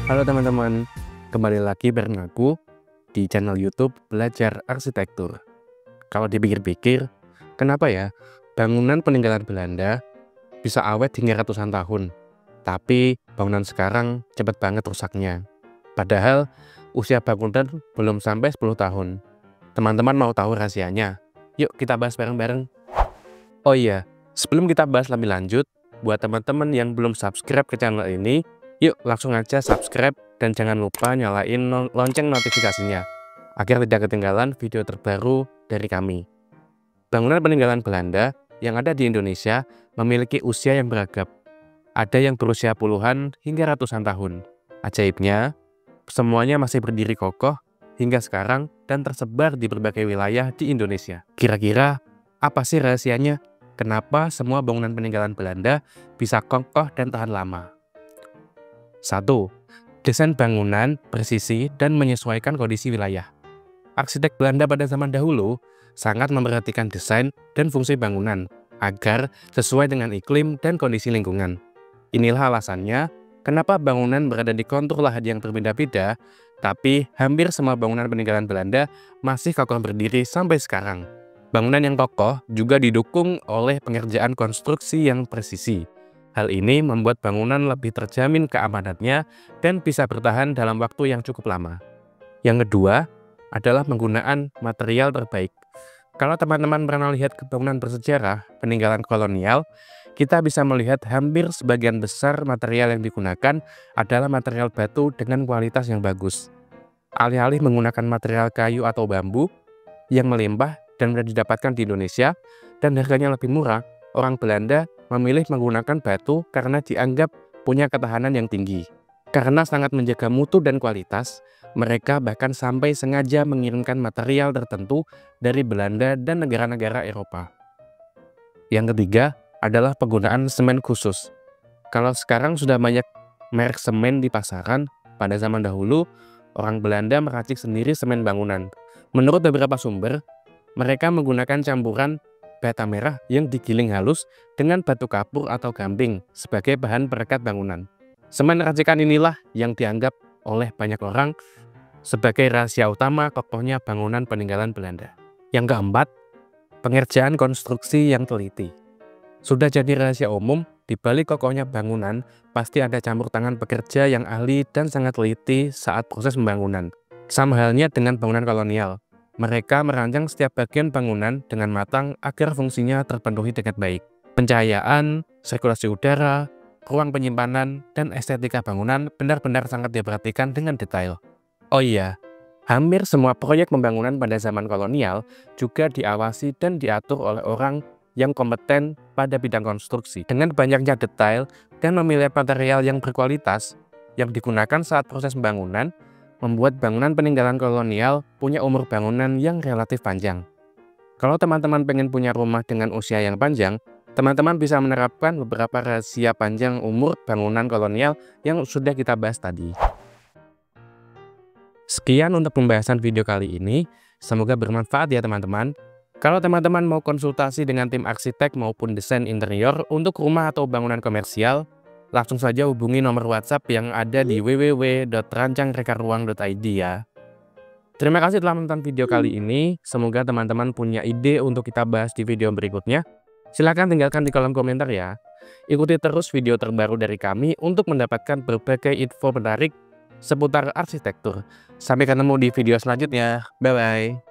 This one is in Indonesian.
Halo teman-teman, kembali lagi bareng aku di channel YouTube Belajar Arsitektur. Kalau dipikir-pikir, kenapa ya bangunan peninggalan Belanda bisa awet hingga ratusan tahun, tapi bangunan sekarang cepat banget rusaknya? Padahal usia bangunan belum sampai 10 tahun. Teman-teman mau tahu rahasianya? Yuk kita bahas bareng-bareng. Oh iya, sebelum kita bahas lebih lanjut, buat teman-teman yang belum subscribe ke channel ini, yuk langsung aja subscribe dan jangan lupa nyalain lonceng notifikasinya agar tidak ketinggalan video terbaru dari kami. Bangunan peninggalan Belanda yang ada di Indonesia memiliki usia yang beragam. Ada yang berusia puluhan hingga ratusan tahun. Ajaibnya, semuanya masih berdiri kokoh hingga sekarang dan tersebar di berbagai wilayah di Indonesia. Kira-kira apa sih rahasianya? Kenapa semua bangunan peninggalan Belanda bisa kokoh dan tahan lama? 1. Desain bangunan presisi dan menyesuaikan kondisi wilayah. Arsitek Belanda pada zaman dahulu sangat memperhatikan desain dan fungsi bangunan agar sesuai dengan iklim dan kondisi lingkungan. Inilah alasannya kenapa bangunan berada di kontur lahan yang berbeda-beda, tapi hampir semua bangunan peninggalan Belanda masih kokoh berdiri sampai sekarang. Bangunan yang kokoh juga didukung oleh pengerjaan konstruksi yang presisi. Hal ini membuat bangunan lebih terjamin keamanannya dan bisa bertahan dalam waktu yang cukup lama. Yang kedua adalah penggunaan material terbaik. Kalau teman-teman pernah lihat bangunan bersejarah peninggalan kolonial, kita bisa melihat hampir sebagian besar material yang digunakan adalah material batu dengan kualitas yang bagus. Alih-alih menggunakan material kayu atau bambu yang melimpah dan mudah didapatkan di Indonesia dan harganya lebih murah, orang Belanda memilih menggunakan batu karena dianggap punya ketahanan yang tinggi. Karena sangat menjaga mutu dan kualitas, mereka bahkan sampai sengaja mengirimkan material tertentu dari Belanda dan negara-negara Eropa. Yang ketiga adalah penggunaan semen khusus. Kalau sekarang sudah banyak merek semen di pasaran, pada zaman dahulu orang Belanda meracik sendiri semen bangunan. Menurut beberapa sumber, mereka menggunakan campuran bata merah yang digiling halus dengan batu kapur atau gamping sebagai bahan perekat bangunan. Semen racikan inilah yang dianggap oleh banyak orang sebagai rahasia utama kokohnya bangunan peninggalan Belanda. Yang keempat, pengerjaan konstruksi yang teliti. Sudah jadi rahasia umum, di balik kokohnya bangunan pasti ada campur tangan pekerja yang ahli dan sangat teliti saat proses pembangunan. Sama halnya dengan bangunan kolonial. Mereka merancang setiap bagian bangunan dengan matang agar fungsinya terpenuhi dengan baik. Pencahayaan, sirkulasi udara, ruang penyimpanan, dan estetika bangunan benar-benar sangat diperhatikan dengan detail. Oh iya, hampir semua proyek pembangunan pada zaman kolonial juga diawasi dan diatur oleh orang yang kompeten pada bidang konstruksi. Dengan banyaknya detail dan memilih material yang berkualitas yang digunakan saat proses pembangunan, membuat bangunan peninggalan kolonial punya umur bangunan yang relatif panjang. Kalau teman-teman pengen punya rumah dengan usia yang panjang, teman-teman bisa menerapkan beberapa rahasia panjang umur bangunan kolonial yang sudah kita bahas tadi. Sekian untuk pembahasan video kali ini, semoga bermanfaat ya teman-teman. Kalau teman-teman mau konsultasi dengan tim arsitek maupun desain interior untuk rumah atau bangunan komersial, langsung saja hubungi nomor WhatsApp yang ada di www.rancangrekaruang.id ya. Terima kasih telah menonton video kali ini. Semoga teman-teman punya ide untuk kita bahas di video berikutnya. Silahkan tinggalkan di kolom komentar ya. Ikuti terus video terbaru dari kami untuk mendapatkan berbagai info menarik seputar arsitektur. Sampai ketemu di video selanjutnya. Bye-bye.